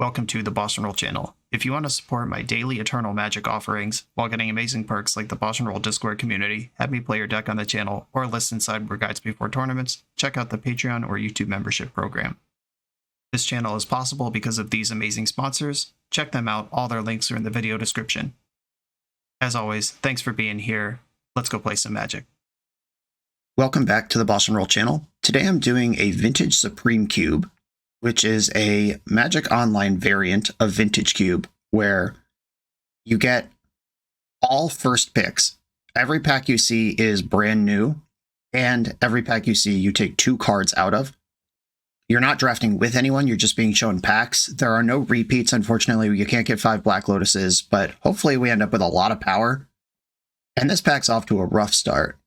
Welcome to the BoshNRoll channel. If you want to support my daily Eternal Magic offerings while getting amazing perks like the BoshNRoll Discord community, have me play your deck on the channel, or listen sideboard guides before tournaments, check out the Patreon or YouTube membership program. This channel is possible because of these amazing sponsors. Check them out, all their links are in the video description. As always, thanks for being here. Let's go play some Magic. Welcome back to the BoshNRoll channel. Today I'm doing a Vintage Supreme Cube, which is a Magic Online variant of Vintage Cube, where you get all first picks. Every pack you see is brand new, and every pack you see you take 2 cards out of. You're not drafting with anyone, you're just being shown packs. There are no repeats, unfortunately. You can't get 5 Black Lotuses, but hopefully we end up with a lot of power. And this pack's off to a rough start.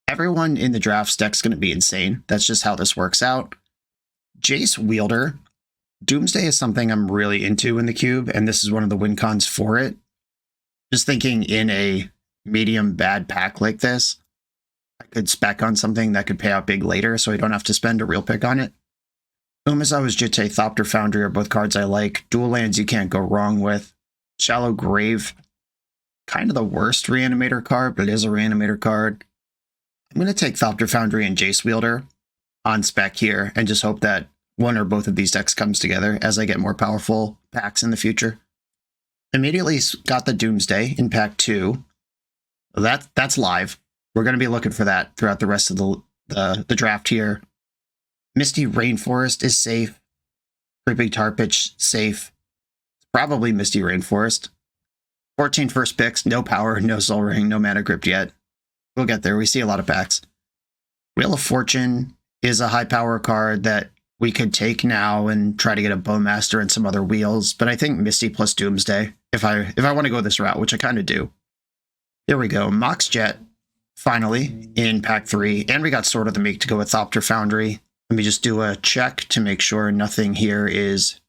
Everyone in the draft's deck's going to be insane. That's just how this works out. Jace Wielder. Doomsday is something I'm really into in the cube, and this is one of the win cons for it. Just thinking in a medium bad pack like this, I could spec on something that could pay out big later, so I don't have to spend a real pick on it. Umezawa's Jitte, Thopter Foundry are both cards I like. Dual lands you can't go wrong with. Shallow Grave, kind of the worst reanimator card, but it is a reanimator card. I'm going to take Thopter Foundry and Jace Wielder on spec here and just hope that one or both of these decks comes together as I get more powerful packs in the future. Immediately got the Doomsday in pack 2. That's live. We're going to be looking for that throughout the rest of the draft here. Misty Rainforest is safe. Creeping Tar Pitch safe. Probably Misty Rainforest. 14 first picks, no power, no Soul Ring, no Mana Crypt yet. We'll get there. We see a lot of packs. Wheel of Fortune is a high power card that we could take now and try to get a Bowmaster and some other wheels, but I think Misty plus Doomsday, if I want to go this route, which I kind of do. There we go. Mox Jet, finally, in pack 3, and we got Sword of the Meek to go with Thopter Foundry. Let me just do a check to make sure nothing here is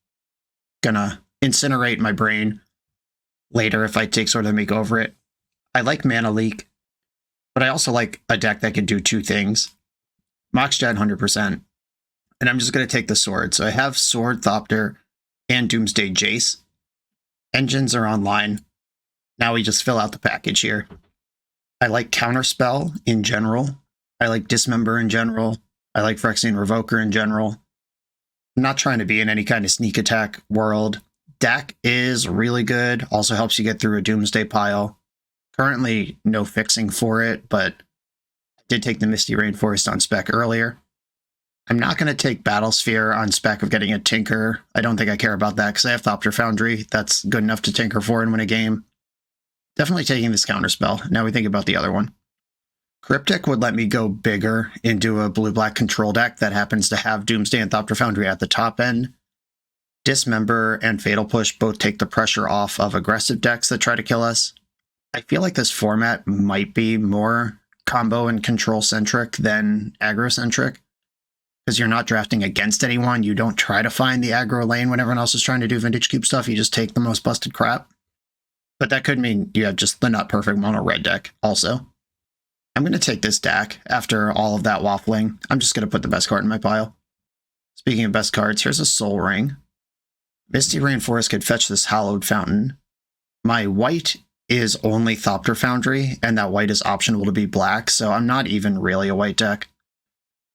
gonna incinerate my brain later if I take Sword of the Meek over it. I like Mana Leak, but I also like a deck that can do 2 things. Mox Jet 100%. And I'm just going to take the Sword. So I have Sword, Thopter, and Doomsday Jace. Engines are online. Now we just fill out the package here. I like Counterspell in general. I like Dismember in general. I like Phyrexian Revoker in general. I'm not trying to be in any kind of sneak attack world. Dak is really good. Also helps you get through a Doomsday pile. Currently, no fixing for it, but I did take the Misty Rainforest on spec earlier. I'm not going to take Battlesphere on spec of getting a Tinker. I don't think I care about that because I have Thopter Foundry. That's good enough to Tinker for and win a game. Definitely taking this Counterspell. Now we think about the other one. Cryptic would let me go bigger into a blue-black control deck that happens to have Doomsday and Thopter Foundry at the top end. Dismember and Fatal Push both take the pressure off of aggressive decks that try to kill us. I feel like this format might be more combo and control-centric than aggro-centric, because you're not drafting against anyone. You don't try to find the aggro lane when everyone else is trying to do Vintage Cube stuff. You just take the most busted crap. But that could mean you have just the not perfect mono red deck also. I'm going to take this deck after all of that waffling. I'm just going to put the best card in my pile. Speaking of best cards, here's a Soul Ring. Misty Rainforest could fetch this Hallowed Fountain. My white is only Thopter Foundry, and that white is optional to be black, so I'm not even really a white deck.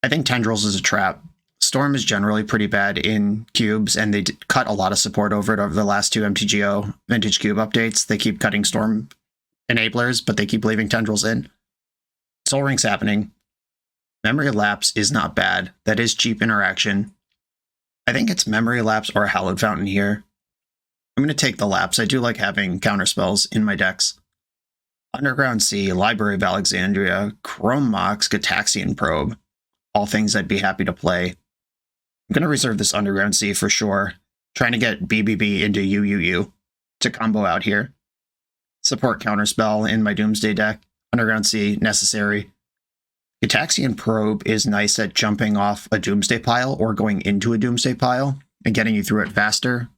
I think Tendrils is a trap. Storm is generally pretty bad in cubes, and they cut a lot of support over it over the last 2 MTGO Vintage Cube updates. They keep cutting Storm enablers, but they keep leaving Tendrils in. Soul Ring's happening. Memory Lapse is not bad. That is cheap interaction. I think it's Memory Lapse or a Hallowed Fountain here. I'm going to take the Lapse. I do like having counterspells in my decks. Underground Sea, Library of Alexandria, Chrome Mox, Gataxian Probe. All things I'd be happy to play. I'm going to reserve this Underground Sea for sure. Trying to get BBB into UUU to combo out here. Support Counterspell in my Doomsday deck. Underground Sea, necessary. Gataxian Probe is nice at jumping off a Doomsday pile or going into a Doomsday pile and getting you through it faster.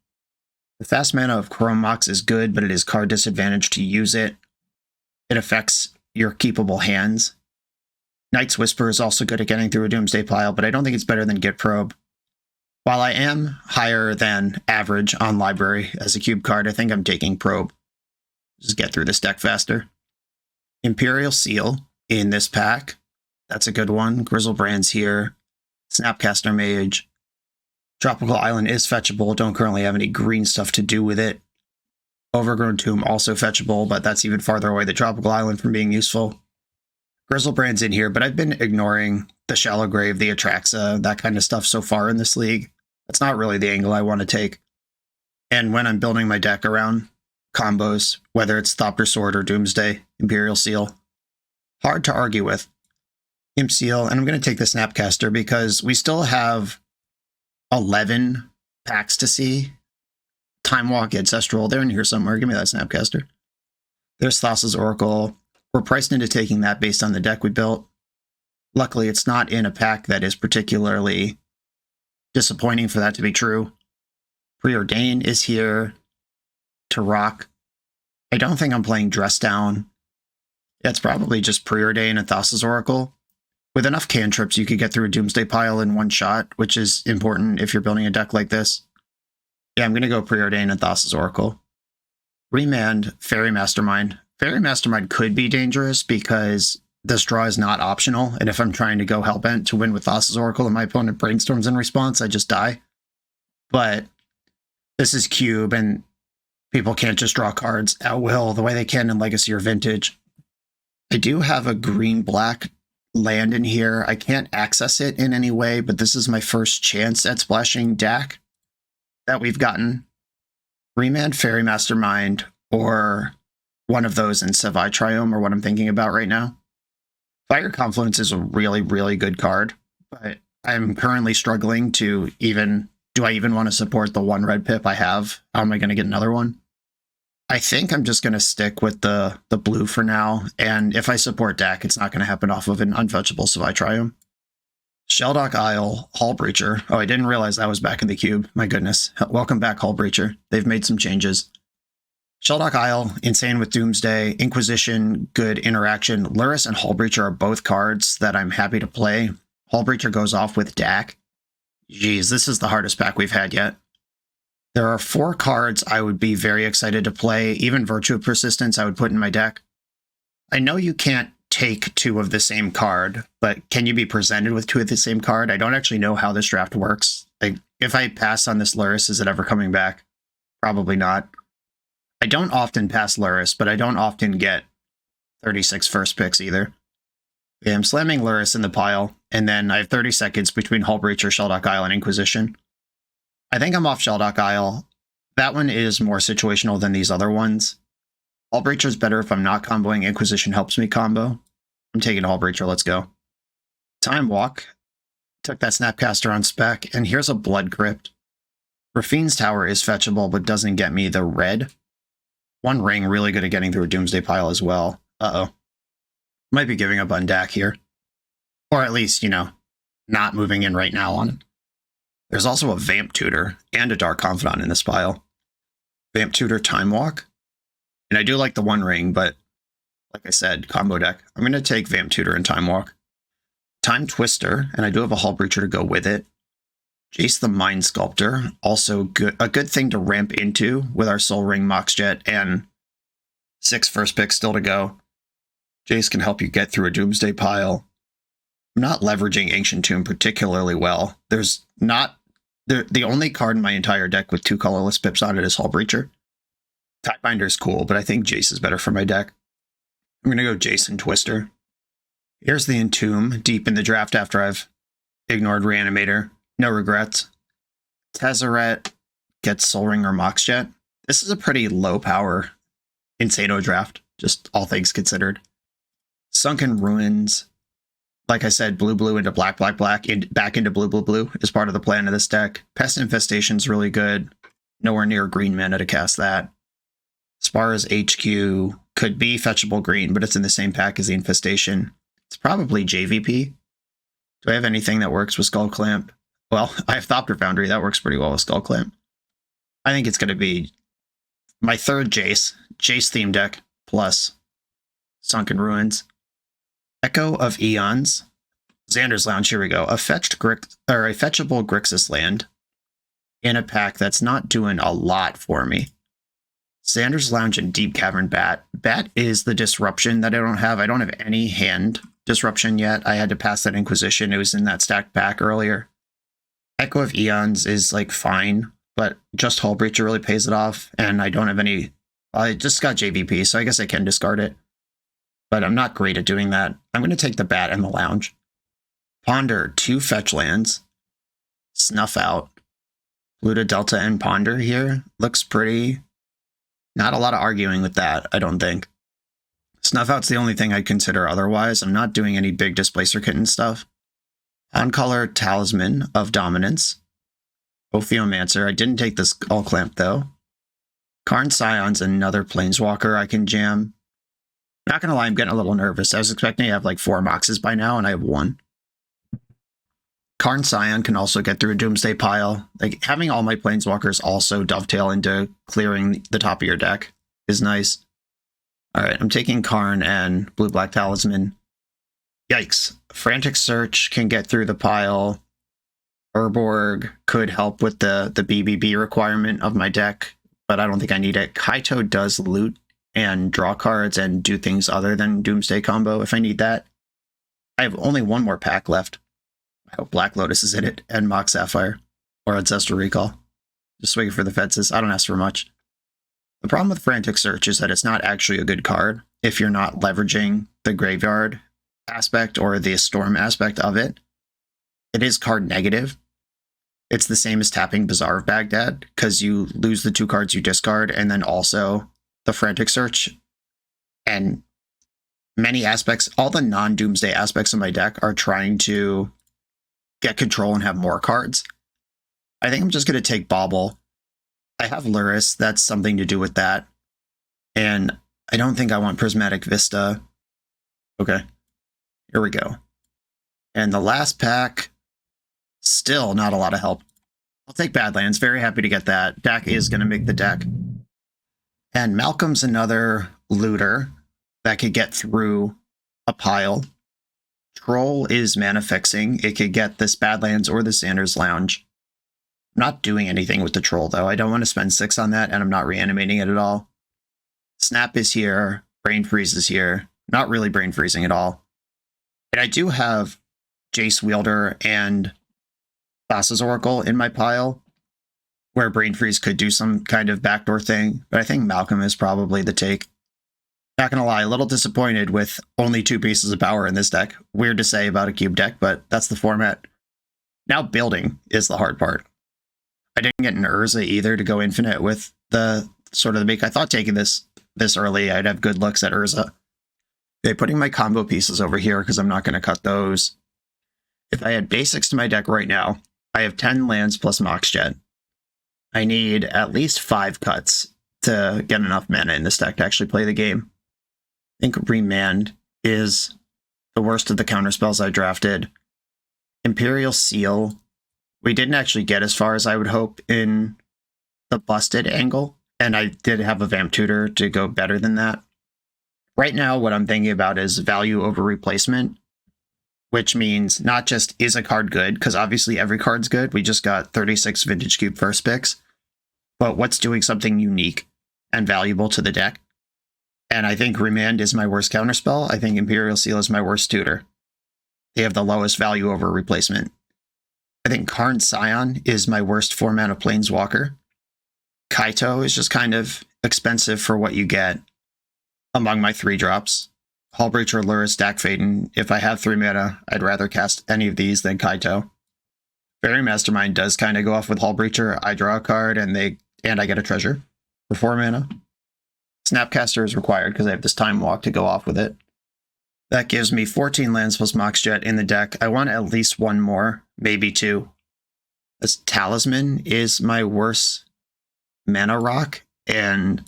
The fast mana of Chrome Mox is good, but it is card disadvantage to use it. It affects your keepable hands. Knight's Whisper is also good at getting through a Doomsday pile, but I don't think it's better than Git Probe. While I am higher than average on library as a cube card, I think I'm taking Probe. Just get through this deck faster. Imperial Seal in this pack. That's a good one. Grizzlebrand's here. Snapcaster Mage. Tropical Island is fetchable. Don't currently have any green stuff to do with it. Overgrown Tomb also fetchable, but that's even farther away than Tropical Island from being useful. Grizzlebrand's in here, but I've been ignoring the Shallow Grave, the Atraxa, that kind of stuff so far in this league. That's not really the angle I want to take. And when I'm building my deck around combos, whether it's Thopter Sword or Doomsday, Imperial Seal, hard to argue with. Imp Seal, and I'm going to take the Snapcaster because we still have 11 packs to see. Time Walk, Ancestral, they're in here somewhere. Give me that Snapcaster. There's Thassa's Oracle. We're priced into taking that based on the deck we built. Luckily, it's not in a pack that is particularly disappointing for that to be true. Preordain is here to rock. I don't think I'm playing Dress Down. It's probably just Preordain and Thassa's Oracle. With enough cantrips, you could get through a Doomsday pile in one shot, which is important if you're building a deck like this. Yeah, I'm going to go Preordain and Thassa's Oracle. Remand, Fairy Mastermind. Fairy Mastermind could be dangerous because this draw is not optional, and if I'm trying to go Hellbent to win with Thassa's Oracle and my opponent brainstorms in response, I just die. But this is Cube, and people can't just draw cards at will the way they can in Legacy or Vintage. I do have a green-black land in here. I can't access it in any way, but this is my first chance at splashing Dak that we've gotten. Remand, Fairy Mastermind, or one of those in Savai Triome are what I'm thinking about right now. Fire Confluence is a really, really good card, but I'm currently struggling to do I even want to support the one red pip I have? How am I going to get another one? I think I'm just going to stick with the blue for now, and if I support Dak, it's not going to happen off of an unfetchable Savai Triome. Shelldock Isle, Hull Breacher. Oh, I didn't realize that was back in the cube. My goodness. Welcome back, Hull Breacher. They've made some changes. Shelldock Isle, insane with Doomsday. Inquisition, good interaction. Luris and Hull Breacher are both cards that I'm happy to play. Hull Breacher goes off with Dak. Jeez, this is the hardest pack we've had yet. There are 4 cards I would be very excited to play. Even Virtue of Persistence I would put in my deck. I know you can't take 2 of the same card, but can you be presented with 2 of the same card? I don't actually know how this draft works. Like, if I pass on this Luris, is it ever coming back? Probably not. I don't often pass Luris, but I don't often get 36 first picks either. Okay, I'm slamming Luris in the pile, and then I have 30 seconds between Hull Breacher, Shelldock Isle, and Inquisition. I think I'm off Shelldock Isle. That one is more situational than these other ones. Hull Breacher is better if I'm not comboing. Inquisition helps me combo. I'm taking Hull Breacher, let's go. Time Walk. Took that Snapcaster on spec, and here's a Blood Crypt. Rafine's Tower is fetchable, but doesn't get me the red. One Ring, really good at getting through a Doomsday pile as well. Uh-oh. Might be giving up on Dak here. Or at least, not moving in right now on it. There's also a Vamp Tutor and a Dark Confidant in this pile. Vamp Tutor, Time Walk. And I do like the One Ring, but like I said, combo deck. I'm going to take Vamp Tutor and Time Walk. Time Twister, and I do have a Hull Breacher to go with it. Jace the Mind Sculptor, also a good thing to ramp into with our Soul Ring, Moxjet, and 6 first picks still to go. Jace can help you get through a Doomsday pile. I'm not leveraging Ancient Tomb particularly well. There's not... The only card in my entire deck with 2 colorless pips on it is Hull Breacher. Tidebinder's cool, but I think Jace is better for my deck. I'm going to go Jace and Twister. Here's the Entomb, deep in the draft after I've ignored Reanimator. No regrets. Tezzeret gets Soul Ring or Moxjet. This is a pretty low power Insano draft, just all things considered. Sunken Ruins. Like I said, blue into black, back into blue is part of the plan of this deck. Pest Infestation's really good. Nowhere near green mana to cast that. Spara's HQ could be fetchable green, but it's in the same pack as the Infestation. It's probably JVP. Do I have anything that works with Skull Clamp? Well, I have Thopter Foundry. That works pretty well with Skull Clamp. I think it's going to be my third Jace theme deck, plus Sunken Ruins. Echo of Eons. Xander's Lounge, here we go. A fetchable Grixis land. in a pack that's not doing a lot for me. Xander's Lounge and Deep Cavern Bat. Bat is the disruption that I don't have. I don't have any hand disruption yet. I had to pass that Inquisition. It was in that stacked pack earlier. Echo of Eons is like fine, but just Hull Breacher really pays it off. And I don't have any... I just got JVP, so I guess I can discard it. But I'm not great at doing that. I'm going to take the Bat and the Lounge. Ponder, 2 fetch lands. Snuff Out. Pluto, Delta, and Ponder here. Looks pretty... Not a lot of arguing with that, I don't think. Snuff Out's the only thing I'd consider otherwise. I'm not doing any big Displacer Kitten stuff. On-color Talisman of Dominance. Ophiomancer. I didn't take this All Clamp, though. Karn Scion's another Planeswalker I can jam. Not gonna lie, I'm getting a little nervous. I was expecting to have like 4 Moxes by now, and I have 1. Karn Scion can also get through a Doomsday pile. Like, having all my Planeswalkers also dovetail into clearing the top of your deck is nice. Alright, I'm taking Karn and Blue-Black Talisman. Yikes. Frantic Search can get through the pile. Urborg could help with the BBB requirement of my deck, but I don't think I need it. Kaito does loot and draw cards and do things other than Doomsday combo if I need that. I have only 1 more pack left. I hope Black Lotus is in it, and Mox Sapphire, or Ancestral Recall. Just waiting for the fences. I don't ask for much. The problem with Frantic Search is that it's not actually a good card if you're not leveraging the graveyard aspect or the storm aspect of it. It is card negative. It's the same as tapping Bazaar of Baghdad, because you lose the 2 cards you discard, and then also the Frantic Search. And many aspects, all the non-Doomsday aspects of my deck are trying to get control and have more cards. I think I'm just going to take Bauble. I have Luris, that's something to do with that. And I don't think I want Prismatic Vista. Okay, here we go. And the last pack, still not a lot of help. I'll take Badlands, very happy to get that. Dak is going to make the deck. And Malcolm's another looter that could get through a pile. Troll is mana fixing. It could get this Badlands or the Xander's Lounge. I'm not doing anything with the Troll, though. I don't want to spend 6 on that, and I'm not reanimating it at all. Snap is here. Brain Freeze is here. Not really Brain Freezing at all. And I do have Jace Wielder and Thassa's Oracle in my pile, where Brain Freeze could do some kind of backdoor thing, but I think Malcolm is probably the take. Not gonna lie, a little disappointed with only 2 pieces of power in this deck. Weird to say about a cube deck, but that's the format. Now building is the hard part. I didn't get an Urza either to go infinite with the sort of the make. I thought taking this early, I'd have good looks at Urza. Okay, putting my combo pieces over here because I'm not going to cut those. If I had basics to my deck right now, I have 10 lands plus Mox Jet. I need at least 5 cuts to get enough mana in this deck to actually play the game. I think Remand is the worst of the counterspells I drafted. Imperial Seal. We didn't actually get as far as I would hope in the busted angle, and I did have a Vamp Tutor to go better than that. Right now, what I'm thinking about is value over replacement, which means not just is a card good, because obviously every card's good. We just got 36 Vintage Cube first picks, but what's doing something unique and valuable to the deck. And I think Remand is my worst counterspell. I think Imperial Seal is my worst tutor. They have the lowest value over replacement. I think Karn Scion is my worst 4-mana Planeswalker. Kaito is just kind of expensive for what you get among my 3-drops. Hullbreacher, Luris, Dak Faden. If I have 3 mana, I'd rather cast any of these than Kaito. Fairy Mastermind does kind of go off with Hullbreacher. I draw a card and I get a treasure for 4 mana. Snapcaster is required because I have this Time Walk to go off with it. That gives me 14 lands plus Mox Jet in the deck. I want at least 1 more, maybe 2. This Talisman is my worst mana rock, and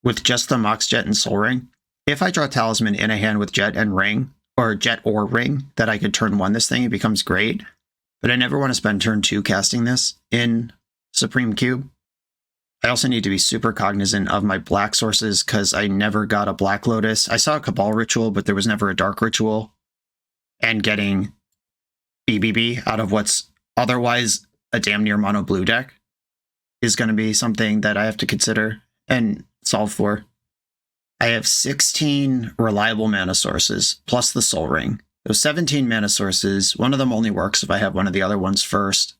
with just the Mox Jet and Soul Ring, if I draw Talisman in a hand with Jet and Ring, or Jet or Ring, that I could turn 1 this thing, it becomes great. But I never want to spend turn 2 casting this in Supreme Cube. I also need to be super cognizant of my black sources because I never got a Black Lotus. I saw a Cabal Ritual, but there was never a Dark Ritual. And getting BBB out of what's otherwise a damn near mono blue deck is going to be something that I have to consider and solve for. I have 16 reliable mana sources, plus the Soul Ring. Those 17 mana sources, one of them only works if I have one of the other ones first.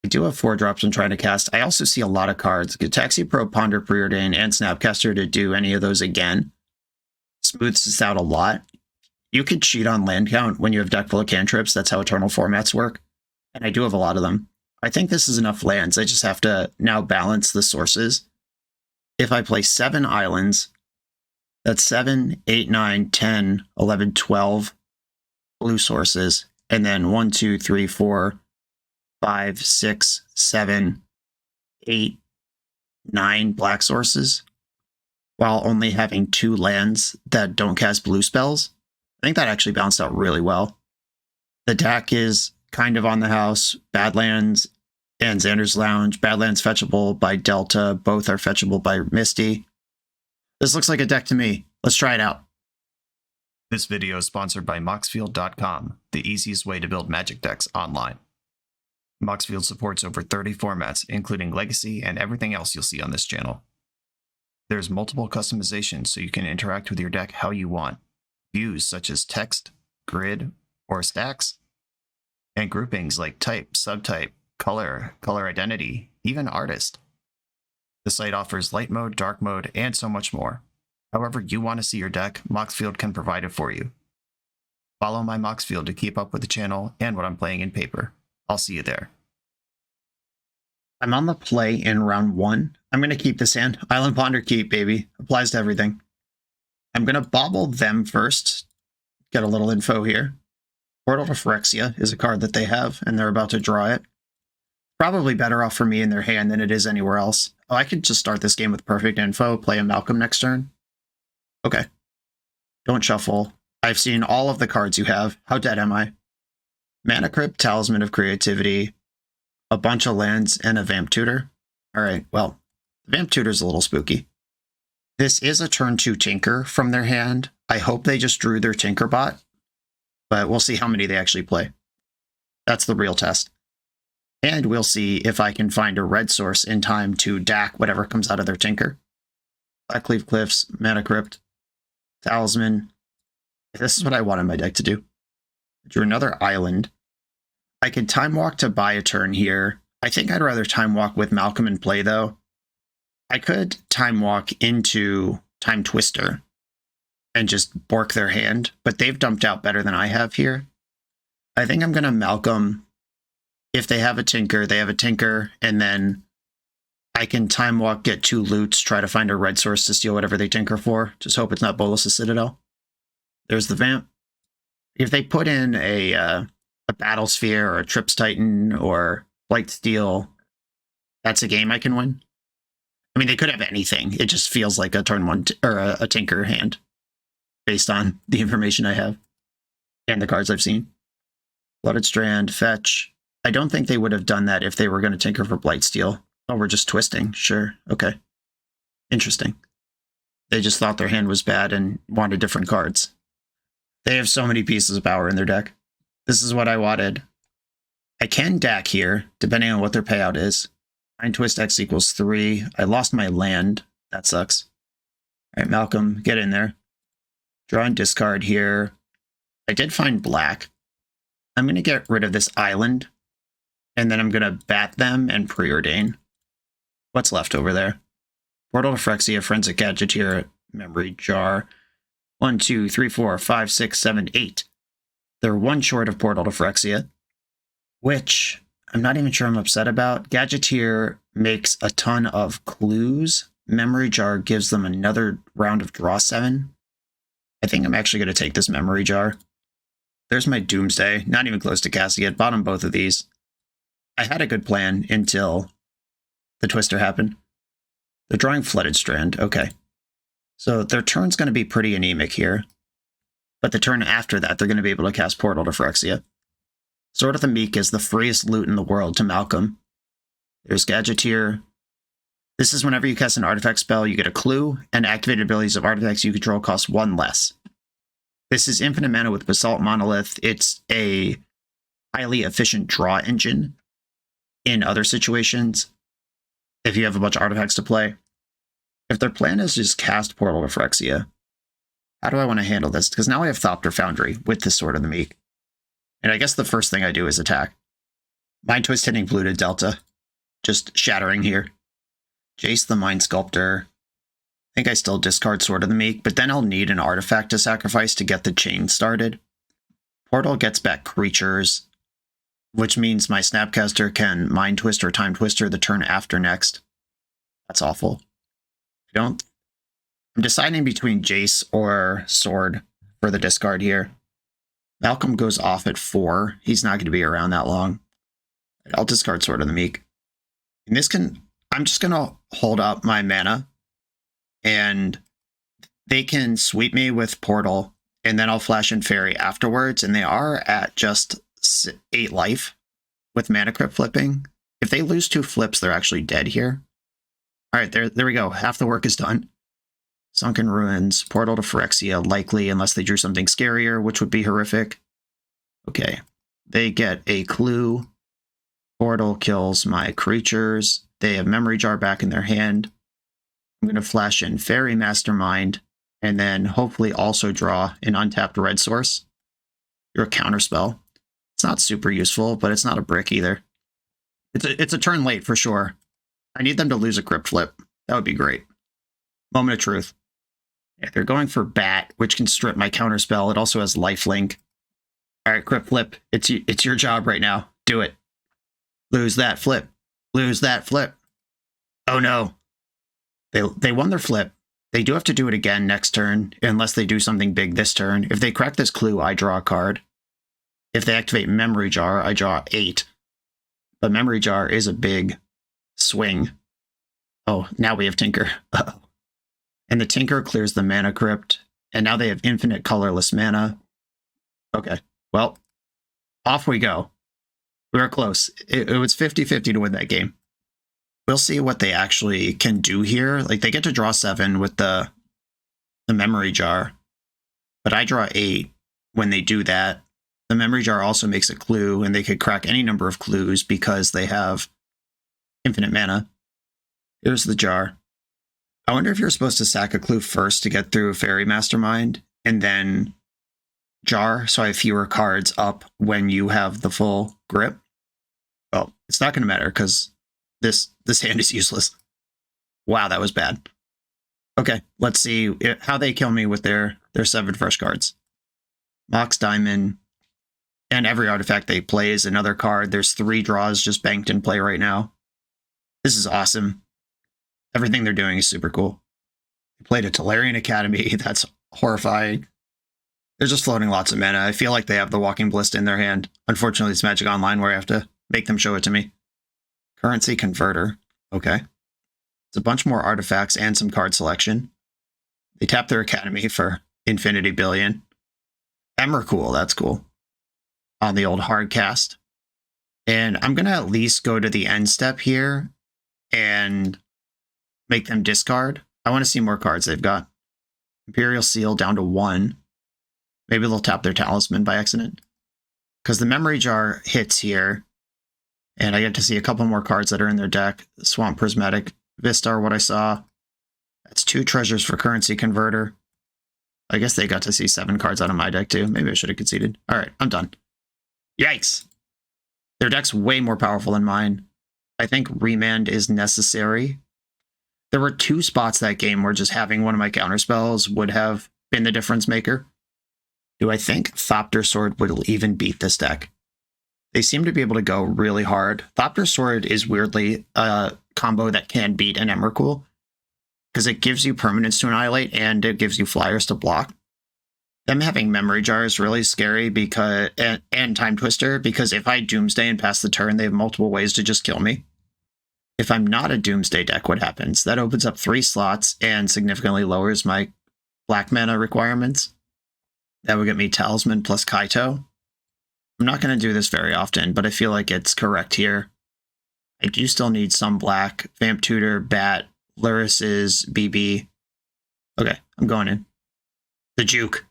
I do have 4 drops I'm trying to cast. I also see a lot of cards. Get Taxi Probe, Ponder, Preordain, and Snapcaster to do any of those again. Smooths this out a lot. You could cheat on land count when you have deck full of cantrips. That's how Eternal formats work. And I do have a lot of them. I think this is enough lands. I just have to now balance the sources. If I play 7 islands, that's 7, 8, 9, 10, 11, 12 blue sources. And then 1, 2, 3, 4, 5, 6, 7, 8, 9 black sources, while only having 2 lands that don't cast blue spells. I think that actually balanced out really well. The deck is kind of on the house. Badlands and Xander's Lounge. Badlands fetchable by Delta. Both are fetchable by Misty. This looks like a deck to me. Let's try it out. This video is sponsored by Moxfield.com, the easiest way to build Magic decks online. Moxfield supports over 30 formats, including Legacy and everything else you'll see on this channel. There's multiple customizations so you can interact with your deck how you want. Views such as text, grid, or stacks, and groupings like type, subtype, color, color identity, even artist. The site offers light mode, dark mode, and so much more. However you want to see your deck, Moxfield can provide it for you. Follow my Moxfield to keep up with the channel and what I'm playing in paper. I'll see you there. I'm on the play in round 1. I'm going to keep this hand. Island Ponder keep, baby. Applies to everything. I'm going to bobble them first. Get a little info here. Portal to Phyrexia is a card that they have, and they're about to draw it. Probably better off for me in their hand than it is anywhere else. Oh, I could just start this game with perfect info, play a Malcolm next turn. Okay. Don't shuffle. I've seen all of the cards you have. How dead am I? Mana Crypt, Talisman of Creativity, a bunch of lands, and a Vamp Tutor. Alright, well, Vamp Tutor's a little spooky. This is a turn 2 Tinker from their hand. I hope they just drew their Tinkerbot, but we'll see how many they actually play. That's the real test. And we'll see if I can find a red source in time to DAC whatever comes out of their Tinker. Blackleaf Cliffs, Mana Crypt, Talisman. This is what I wanted my deck to do. Drew another island. I could Time Walk to buy a turn here. I think I'd rather Time Walk with Malcolm in play, though. I could Time Walk into Time Twister and just bork their hand, but they've dumped out better than I have here. I think I'm going to Malcolm. If they have a Tinker, they have a Tinker, and then I can Time Walk, get 2 loots, try to find a red source to steal whatever they Tinker for. Just hope it's not Bolas' Citadel. There's the Vamp. If they put in a Battle Sphere or a Trips Titan or Blight Steel, that's a game I can win. I mean, they could have anything. It just feels like a turn 1 or a Tinker hand based on the information I have and the cards I've seen. Blooded Strand, Fetch. I don't think they would have done that if they were going to Tinker for Blight Steel. Oh, we're just twisting. Sure. Okay. Interesting. They just thought their hand was bad and wanted different cards. They have so many pieces of power in their deck. This is what I wanted. I can DAC here, depending on what their payout is. Mind Twist X equals 3. I lost my land. That sucks. All right, Malcolm, get in there. Draw and discard here. I did find black. I'm going to get rid of this island, and then I'm going to bat them and preordain. What's left over there? Portal to Phyrexia, Forensic Gadgeteer, Memory Jar. 1, 2, 3, 4, 5, 6, 7, 8. They're 1 short of Portal to Phyrexia, which I'm not even sure I'm upset about. Gadgeteer makes a ton of clues. Memory Jar gives them another round of draw 7. I think I'm actually going to take this Memory Jar. There's my Doomsday. Not even close to casting it. Bottom both of these. I had a good plan until the Twister happened. They're drawing Flooded Strand. Okay. So their turn's going to be pretty anemic here. But the turn after that, they're going to be able to cast Portal to Phyrexia. Sword of the Meek is the freest loot in the world to Malcolm. There's Gadgeteer. This is whenever you cast an artifact spell, you get a clue, and activated abilities of artifacts you control cost 1 less. This is infinite mana with Basalt Monolith. It's a highly efficient draw engine in other situations. if you have a bunch of artifacts to play. If their plan is just cast Portal to Phyrexia, how do I want to handle this? Because now I have Thopter Foundry with the Sword of the Meek. And I guess the first thing I do is attack. Mind Twist hitting blue to Delta. Just shattering here. Jace the Mind Sculptor. I think I still discard Sword of the Meek, but then I'll need an artifact to sacrifice to get the chain started. Portal gets back creatures, which means my Snapcaster can Mind Twist or Time Twister the turn after next. That's awful. I'm deciding between Jace or Sword for the discard here. Malcolm goes off at 4. He's not going to be around that long. I'll discard Sword of the Meek. And I'm just going to hold up my mana, and they can sweep me with Portal, and then I'll flash in Fairy afterwards, and they are at just 8 life with Mana Crypt flipping. If they lose 2 flips, they're actually dead here. All right, there we go. Half the work is done. Sunken Ruins, Portal to Phyrexia, likely, unless they drew something scarier, which would be horrific. Okay, they get a clue. Portal kills my creatures. They have Memory Jar back in their hand. I'm going to flash in Fairy Mastermind, and then hopefully also draw an untapped red source. You're a counterspell. It's not super useful, but it's not a brick either. It's a turn late for sure. I need them to lose a Crypt Flip. That would be great. Moment of truth. Yeah, they're going for Bat, which can strip my counterspell. It also has Lifelink. All right, Crypt Flip. It's your job right now. Do it. Lose that flip. Lose that flip. Oh no. They won their flip. They do have to do it again next turn, unless they do something big this turn. If they crack this clue, I draw a card. If they activate Memory Jar, I draw 8. But Memory Jar is a big swing. Oh, now we have Tinker. Uh-oh. And the Tinker clears the Mana Crypt, and now they have infinite colorless mana. Okay, well, off we go. We were close. It was 50-50 to win that game. We'll see what they actually can do here. Like, they get to draw 7 with the Memory Jar, but I draw 8 when they do that. The Memory Jar also makes a clue, and they could crack any number of clues because they have infinite mana. Here's the jar. I wonder if you're supposed to sack a clue first to get through Fairy Mastermind, and then jar, so I have fewer cards up when you have the full grip. Well, it's not going to matter, because this hand is useless. Wow, that was bad. Okay, let's see how they kill me with their 7 fresh cards. Mox Diamond, and every artifact they play is another card. There's 3 draws just banked in play right now. This is awesome. Everything they're doing is super cool. They played a Tolarian Academy. That's horrifying. They're just floating lots of mana. I feel like they have the Walking Ballista in their hand. Unfortunately, it's Magic Online where I have to make them show it to me. Currency Converter. Okay. It's a bunch more artifacts and some card selection. They tap their Academy for Infinity Billion. Emrakul, that's cool. On the old hard cast. And I'm going to at least go to the end step here and make them discard. I want to see more cards they've got. Imperial Seal down to 1. Maybe they'll tap their Talisman by accident. Because the Memory Jar hits here. And I get to see a couple more cards that are in their deck. Swamp Prismatic Vista are what I saw. That's 2 treasures for Currency Converter. I guess they got to see 7 cards out of my deck too. Maybe I should have conceded. Alright, I'm done. Yikes! Their deck's way more powerful than mine. I think Remand is necessary. There were 2 spots that game where just having one of my counterspells would have been the difference maker. Do I think Thopter Sword would even beat this deck? They seem to be able to go really hard. Thopter Sword is weirdly a combo that can beat an Emrakul, because it gives you permanence to annihilate and it gives you flyers to block. Them having Memory Jar is really scary because and Time Twister, because if I Doomsday and pass the turn, they have multiple ways to just kill me. If I'm not a Doomsday deck, what happens? That opens up 3 slots and significantly lowers my black mana requirements. That would get me Talisman plus Kaito. I'm not going to do this very often, but I feel like it's correct here. I do still need some black. Vamp Tutor, Bat, Luris's, BB. Okay, I'm going in. The Juke.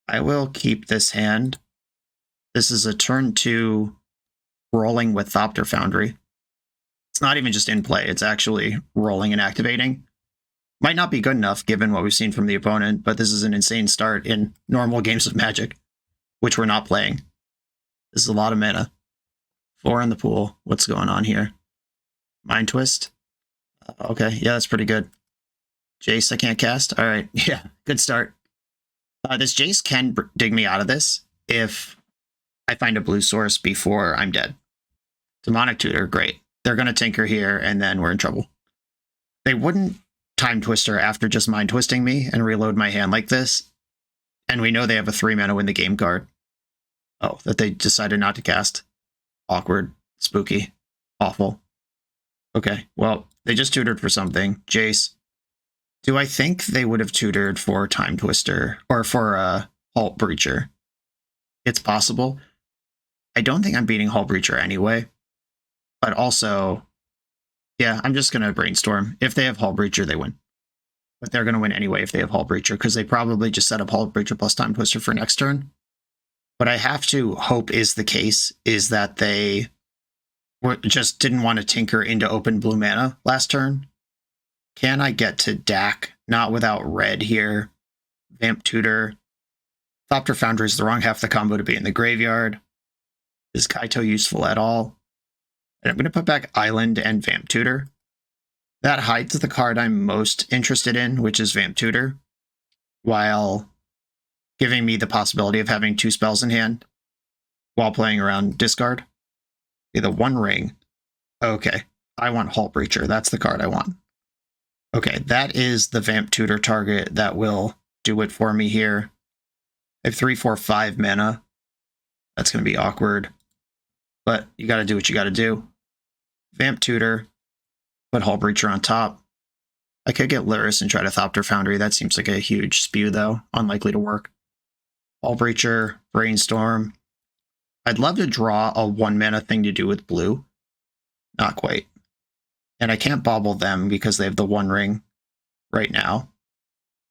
I will keep this hand. This is a turn 2 rolling with Thopter Foundry. It's not even just in play, it's actually rolling and activating. Might not be good enough given what we've seen from the opponent, but this is an insane start in normal games of Magic, which we're not playing. This is a lot of mana. 4 in the pool. What's going on here? Mind Twist. Okay, yeah, that's pretty good. Jace, I can't cast. All right, yeah, good start. This Jace can dig me out of this if I find a blue source before I'm dead. Demonic Tutor, great. They're going to tinker here, and then we're in trouble. They wouldn't Time Twister after just Mind Twisting me and reload my hand like this. And we know they have a 3-mana win the game card. Oh, that they decided not to cast. Awkward. Spooky. Awful. Okay, well, they just tutored for something. Jace. Do I think they would have tutored for Time Twister or for Halt Breacher? It's possible. I don't think I'm beating Halt Breacher anyway. But also, yeah, I'm just going to brainstorm. If they have Halt Breacher, they win. But they're going to win anyway if they have Halt Breacher, because they probably just set up Halt Breacher plus Time Twister for next turn. What I have to hope is the case is that they just didn't want to tinker into open blue mana last turn. Can I get to Dak? Not without red here. Vamp Tutor. Thopter Foundry is the wrong half of the combo to be in the graveyard. Is Kaito useful at all? And I'm going to put back Island and Vamp Tutor. That hides the card I'm most interested in, which is Vamp Tutor, while giving me the possibility of having 2 spells in hand while playing around discard. The One Ring. Okay, I want Halt Breacher. That's the card I want. Okay, that is the Vamp Tutor target that will do it for me here. I have 3, 4, 5 mana. That's going to be awkward. But you got to do what you got to do. Vamp Tutor. Put Halt Breacher on top. I could get Luris and try to Thopter Foundry. That seems like a huge spew, though. Unlikely to work. Halt Breacher. Brainstorm. I'd love to draw a 1-mana thing to do with blue. Not quite. And I can't bobble them because they have the One Ring right now.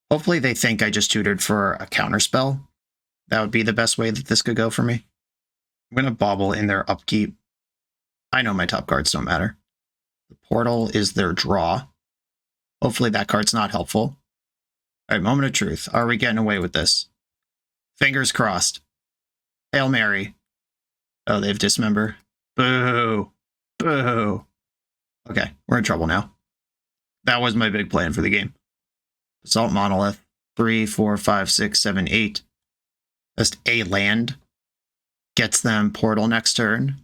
Hopefully they think I just tutored for a counterspell. That would be the best way that this could go for me. I'm going to bobble in their upkeep. I know my top cards don't matter. The Portal is their draw. Hopefully that card's not helpful. All right, moment of truth. Are we getting away with this? Fingers crossed. Hail Mary. Oh, they have Dismember. Boo. Boo. Okay, we're in trouble now. That was my big plan for the game. Assault Monolith. 3, 4, 5, 6, 7, 8. Just a land. Gets them Portal next turn.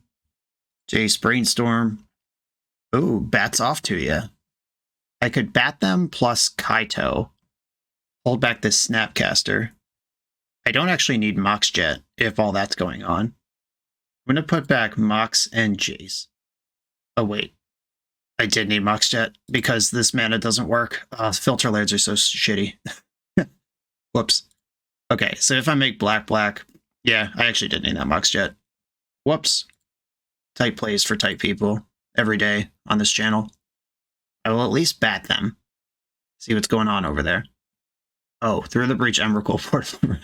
Jace Brainstorm. Ooh, bats off to you. I could bat them plus Kaito. Hold back this Snapcaster. I don't actually need Mox Jet if all that's going on. I'm going to put back Mox and Jace. Oh, wait. I did need Mox Jet because this mana doesn't work. Filter layers are so shitty. Whoops. Okay, so if I make black, yeah, I actually did need that Mox Jet. Whoops. Tight plays for tight people every day on this channel. I will at least bat them. See what's going on over there. Oh, through the breach Emrakul portal.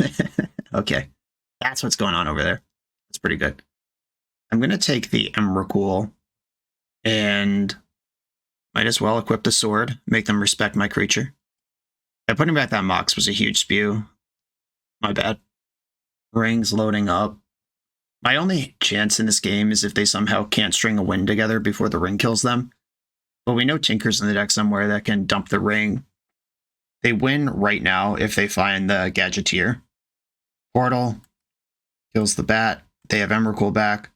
Okay, that's what's going on over there. That's pretty good. I'm going to take the Emrakul and might as well equip the sword, make them respect my creature. Putting back that Mox was a huge spew. My bad. Rings loading up. My only chance in this game is if they somehow can't string a win together before the ring kills them. But we know Tinker's in the deck somewhere that can dump the ring. They win right now if they find the Gadgeteer. Portal kills the bat. They have Emrakul back.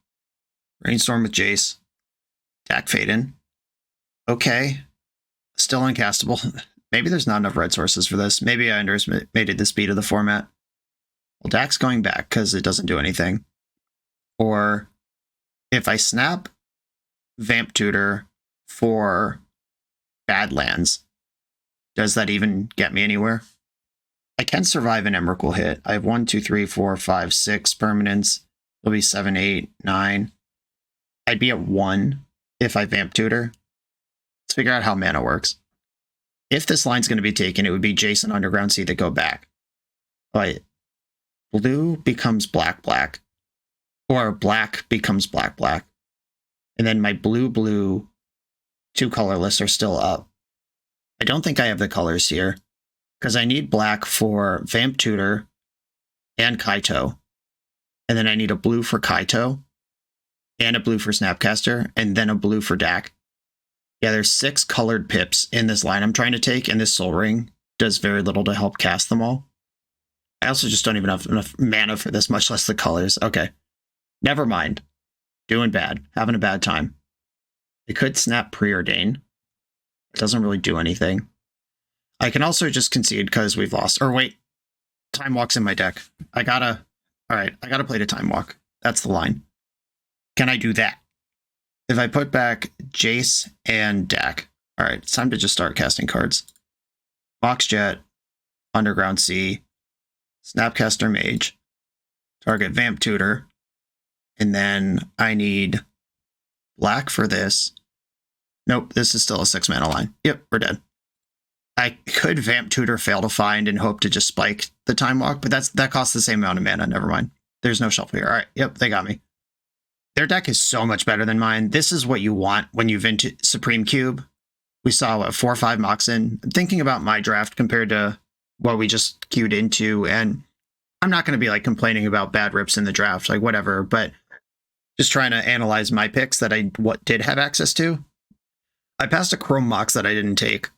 Brainstorm with Jace. Dak Faden. Okay. Still uncastable. Maybe there's not enough red sources for this. Maybe I underestimated the speed of the format. Well, Dak's going back because it doesn't do anything. Or if I snap Vamp Tutor for Badlands, does that even get me anywhere? I can survive an Emrakul hit. I have 1, 2, 3, 4, 5, 6 permanents. There'll be 7, 8, 9. I'd be at 1 if I Vamp Tutor. Let's figure out how mana works. If this line's going to be taken, it would be Jason Underground Sea that go back. But blue becomes black. Or black becomes black. And then my blue 2 colorless are still up. I don't think I have the colors here because I need black for Vamp Tutor and Kaito. And then I need a blue for Kaito and a blue for Snapcaster and then a blue for Dak. Yeah, there's 6 colored pips in this line I'm trying to take, and this Soul Ring does very little to help cast them all. I also just don't even have enough mana for this, much less the colors. Okay. Never mind. Doing bad. Having a bad time. I could snap Preordain. It doesn't really do anything. I can also just concede because we've lost. Or wait. Time Walk's in my deck. Alright, I gotta play to Time Walk. That's the line. Can I do that? If I put back Jace and Dak. Alright, it's time to just start casting cards. Mox Jet. Underground Sea. Snapcaster Mage. Target Vamp Tutor. And then I need black for this. Nope, this is still a 6 mana line. Yep, we're dead. I could Vamp Tutor Fail to Find and hope to just spike the Time Walk, but that costs the same amount of mana. Never mind. There's no shuffle here. All right, yep, they got me. Their deck is so much better than mine. This is what you want when you Vintage Supreme Cube. We saw, what, 4 or 5 Moxen. Thinking about my draft compared to what we just queued into, and I'm not going to be like complaining about bad rips in the draft, like whatever, but just trying to analyze my picks that I did have access to. I passed a Chrome Mox that I didn't take,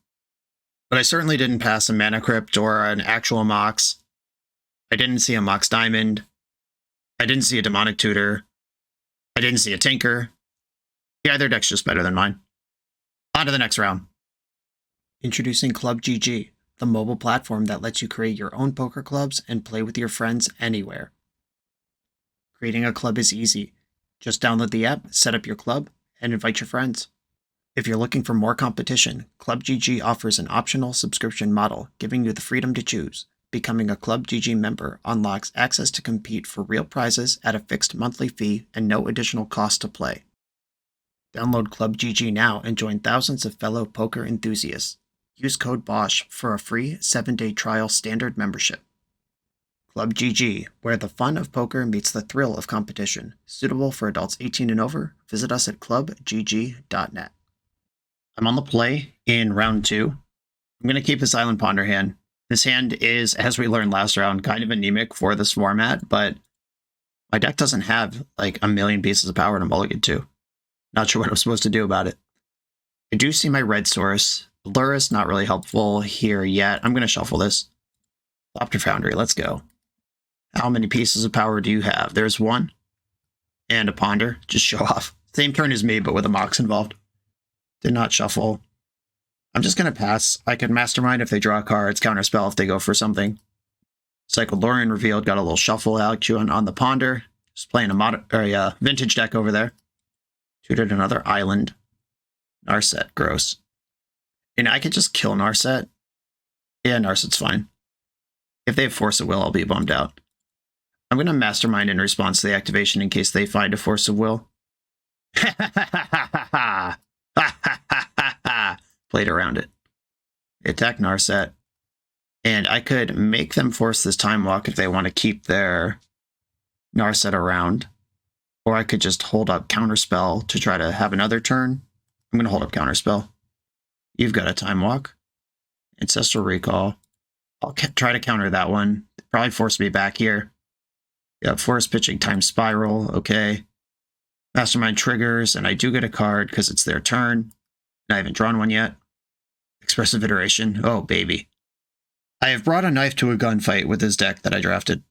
but I certainly didn't pass a Mana Crypt or an actual Mox. I didn't see a Mox Diamond. I didn't see a Demonic Tutor. I didn't see a Tinker. Yeah, their deck's just better than mine. On to the next round. Introducing Club GG, the mobile platform that lets you create your own poker clubs and play with your friends anywhere. Creating a club is easy. Just download the app, set up your club, and invite your friends. If you're looking for more competition, Club GG offers an optional subscription model, giving you the freedom to choose. Becoming a Club GG member unlocks access to compete for real prizes at a fixed monthly fee and no additional cost to play. Download Club GG now and join thousands of fellow poker enthusiasts. Use code BOSH for a free 7-day trial standard membership. Club GG, where the fun of poker meets the thrill of competition. Suitable for adults 18 and over. Visit us at clubgg.net. I'm on the play in round 2. I'm going to keep this Island Ponder hand. This hand is, as we learned last round, kind of anemic for this format, but my deck doesn't have like a million pieces of power to mulligan to. Not sure what I'm supposed to do about it. I do see my red source. Lura's not really helpful here yet. I'm going to shuffle this. Thopter Foundry, let's go. How many pieces of power do you have? There's 1. And a Ponder. Just show off. Same turn as me, but with a Mox involved. Did not shuffle. I'm just going to pass. I could Mastermind if they draw cards, Counterspell if they go for something. Cyclodorian revealed, got a little shuffle action on the Ponder. Just playing a vintage deck over there. Tutored another Island. Narset, gross. And I could just kill Narset. Yeah, Narset's fine. If they have Force of Will, I'll be bummed out. I'm going to Mastermind in response to the activation in case they find a Force of Will. Played around it. Attack Narset. And I could make them force this Time Walk if they want to keep their Narset around. Or I could just hold up Counterspell to try to have another turn. I'm going to hold up Counterspell. You've got a Time Walk. Ancestral Recall. I'll try to counter that one. Probably force me back here. Yeah, Forest Pitching Time Spiral. Okay. Mastermind triggers, and I do get a card because it's their turn. And I haven't drawn one yet. Expressive Iteration. Oh, baby. I have brought a knife to a gunfight with this deck that I drafted.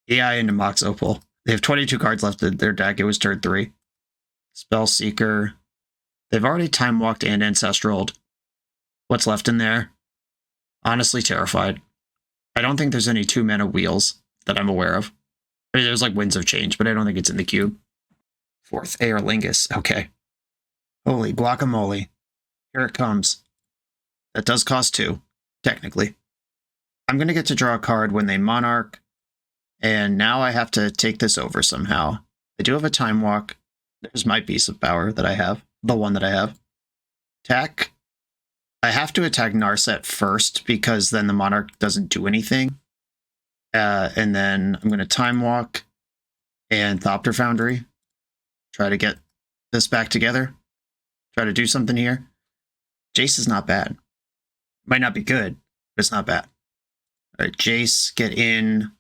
AI into Mox Opal. They have 22 cards left in their deck. It was turn 3. Spell Seeker. They've already Time Walked and Ancestraled. What's left in there? Honestly terrified. I don't think there's any 2-mana wheels that I'm aware of. I mean, there's like Winds of Change, but I don't think it's in the cube. 4th Aerlingus. Okay. Holy guacamole. Here it comes. That does cost 2, technically. I'm going to get to draw a card when they Monarch, and now I have to take this over somehow. I do have a Time Walk. There's my piece of power that I have. The one that I have. Attack. I have to attack Narset first because then the Monarch doesn't do anything. And then I'm going to Time Walk and Thopter Foundry. Try to get this back together. try to do something here. Jace is not bad. Might not be good, but it's not bad. All right, Jace, get in.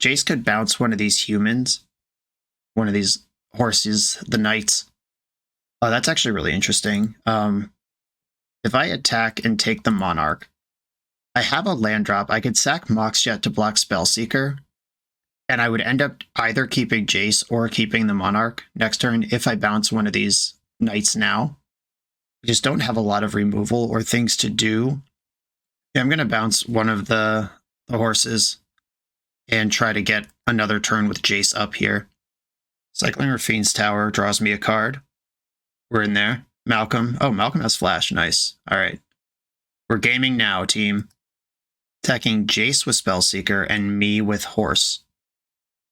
Jace could bounce one of these humans, one of these horses, the knights. Oh, that's actually really interesting. If I attack and take the Monarch, I have a land drop. I could sack Moxjet to block Spellseeker, and I would end up either keeping Jace or keeping the Monarch next turn if I bounce one of these knights now. I just don't have a lot of removal or things to do. Yeah, I'm going to bounce one of the horses and try to get another turn with Jace up here. Cycling Raffine's Tower draws me a card. We're in there. Malcolm. Oh, Malcolm has flash. Nice. All right. We're gaming now, team. Attacking Jace with Spellseeker and me with Horse.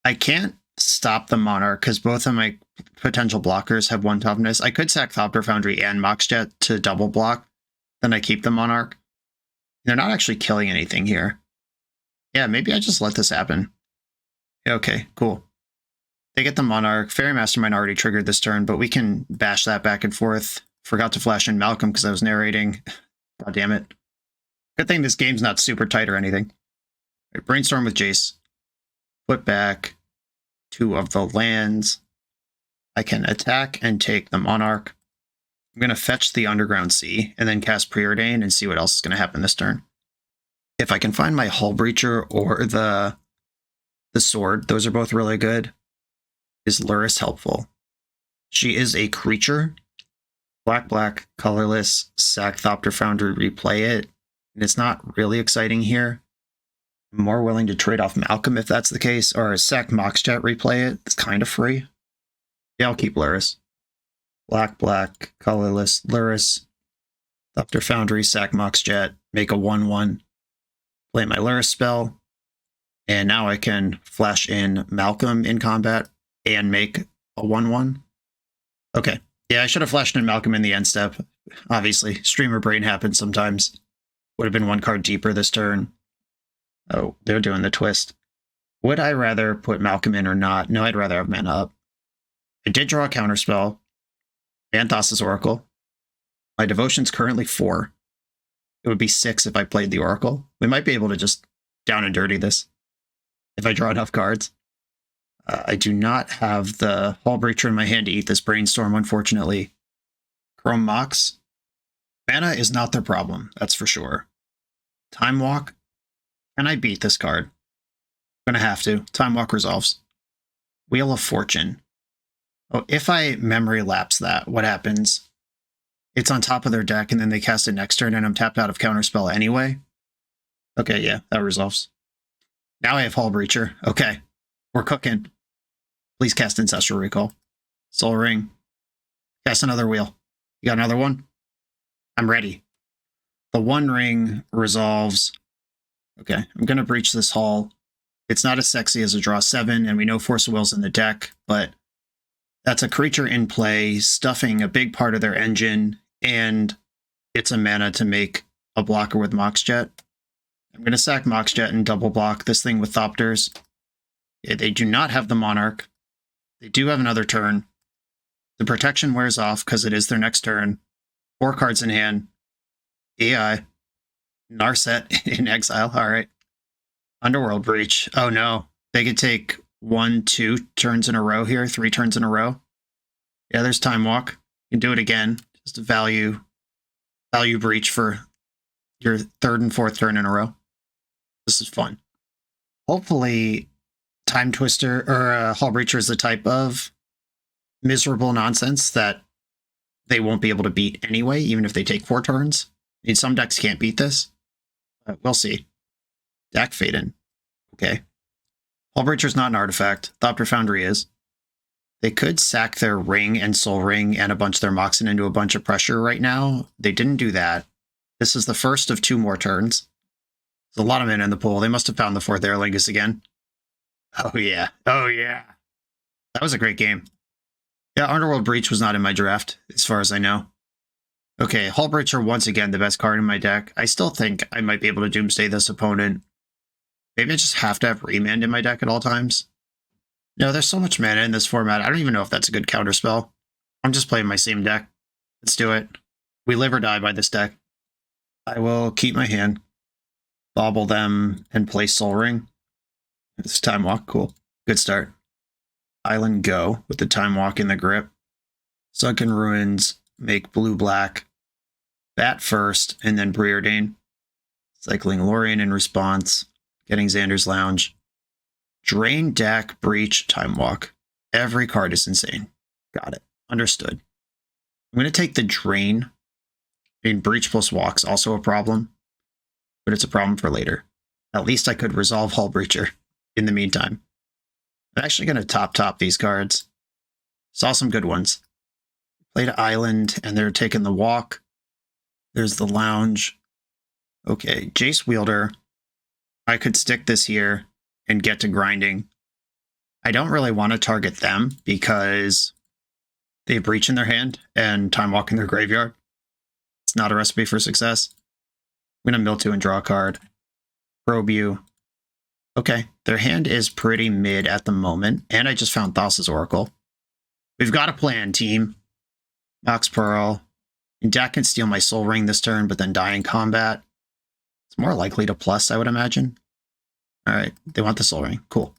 I can't stop the Monarch because both of my potential blockers have one toughness. I could sack Thopter Foundry and Moxjet to double block. Then I keep the Monarch. They're not actually killing anything here. Yeah, maybe I just let this happen. Okay, cool. They get the Monarch. Fairy Mastermind already triggered this turn, but we can bash that back and forth. Forgot to flash in Malcolm because I was narrating. God damn it. Good thing this game's not super tight or anything. Right, Brainstorm with Jace. Put back 2 of the lands. I can attack and take the Monarch. I'm going to fetch the Underground Sea and then cast Preordain and see what else is going to happen this turn. If I can find my Hull Breacher or the Sword, those are both really good. Is Luris helpful? She is a creature. Black, colorless, sack Thopter Foundry, replay it. And it's not really exciting here. I'm more willing to trade off Malcolm if that's the case, or sack Moxjet, replay it. It's kind of free. Yeah, I'll keep Luris. Black, colorless, Luris. Thopter Foundry, sack Moxjet, make a 1/1. Play my Luris spell. And now I can flash in Malcolm in combat and make a 1/1. Okay. Yeah, I should have flashed in Malcolm in the end step. Obviously, streamer brain happens sometimes. Would have been 1 card deeper this turn. Oh, they're doing the twist. Would I rather put Malcolm in or not? No, I'd rather have mana up. I did draw a counterspell. Vanthos's Oracle. My devotion's currently 4. It would be 6 if I played the Oracle. We might be able to just down and dirty this if I draw enough cards. I do not have the Hull Breacher in my hand to eat this Brainstorm, unfortunately. Chrome Mox. Mana is not their problem, that's for sure. Time Walk. Can I beat this card? I'm going to have to. Time Walk resolves. Wheel of Fortune. Oh, if I memory lapse that, what happens? It's on top of their deck, and then they cast it next turn, and I'm tapped out of Counterspell anyway. Okay, yeah, that resolves. Now I have Hull Breacher. Okay, we're cooking. Please cast Ancestral Recall. Soul Ring. Cast another wheel. You got another one? I'm ready. The 1 ring resolves. Okay, I'm going to breach this Hull. It's not as sexy as a draw 7, and we know Force of Will's in the deck, but that's a creature in play, stuffing a big part of their engine, and it's a mana to make a blocker with Moxjet. I'm going to sack Moxjet and double block this thing with Thopters. Yeah, they do not have the Monarch. They do have another turn. The protection wears off because it is their next turn. 4 cards in hand. AI. Narset in exile. All right. Underworld Breach. Oh no. They could take 1, 2 turns in a row here. 3 turns in a row. Yeah, there's Time Walk. You can do it again. Just a value breach for your 3rd and 4th turn in a row. This is fun. Hopefully, Time Twister or Hull Breacher is the type of miserable nonsense that they won't be able to beat anyway, even if they take 4 turns. I mean, some decks can't beat this. We'll see. Dak Faden. Okay. Hull Breacher's not an artifact. Thopter Foundry is. They could sack their Ring and Soul Ring and a bunch of their Moxen into a bunch of pressure right now. They didn't do that. This is the first of 2 more turns. There's a lot of men in the pool. They must have found the 4th Aer Lingus again. Oh yeah. Oh yeah. That was a great game. Yeah, Underworld Breach was not in my draft, as far as I know. Okay, Hull Breacher once again the best card in my deck. I still think I might be able to Doomsday this opponent. Maybe I just have to have Remand in my deck at all times. No, there's so much mana in this format. I don't even know if that's a good counterspell. I'm just playing my same deck. Let's do it. We live or die by this deck. I will keep my hand, bobble them, and play Soul Ring. It's Time Walk. Cool. Good start. Island go with the Time Walk in the grip. Sunken Ruins make blue-black. Bat first, and then Preordain. Cycling Lorien in response. Getting Xander's Lounge. Drain deck, Breach, Time Walk. Every card is insane. Got it. Understood. I'm going to take the Drain. I mean, Breach plus Walk's also a problem, but it's a problem for later. At least I could resolve Hull Breacher in the meantime. I'm actually going to top these cards. Saw some good ones. Played Island, and they're taking the Walk. There's the Lounge. Okay, Jace Wielder. I could stick this here and get to grinding. I don't really want to target them because they have Breach in their hand and Time Walk in their graveyard. It's not a recipe for success. I'm going to mill 2 and draw a card. Probe you. Okay, their hand is pretty mid at the moment, and I just found Thassa's Oracle. We've got a plan, team. Mox Pearl. And Jack can steal my Soul Ring this turn, but then die in combat. It's more likely to plus, I would imagine. Alright, they want the Soul Ring. Cool.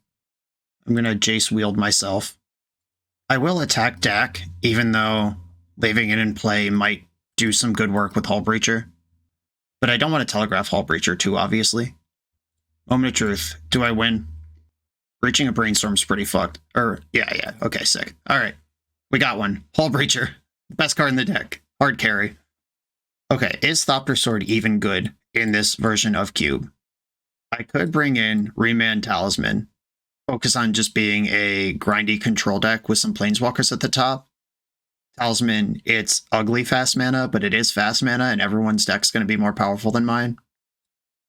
I'm going to Jace Wield myself. I will attack Dak, even though leaving it in play might do some good work with Hull Breacher. But I don't want to telegraph Hull Breacher too, obviously. Moment of truth. Do I win? Breaching a Brainstorm's pretty fucked. Yeah. Okay, sick. Alright. We got one. Hull Breacher. Best card in the deck. Hard carry. Okay, is Thopter Sword even good in this version of Cube? I could bring in Remand Talisman. Focus on just being a grindy control deck with some Planeswalkers at the top. Talisman, it's ugly fast mana, but it is fast mana, and everyone's deck's going to be more powerful than mine.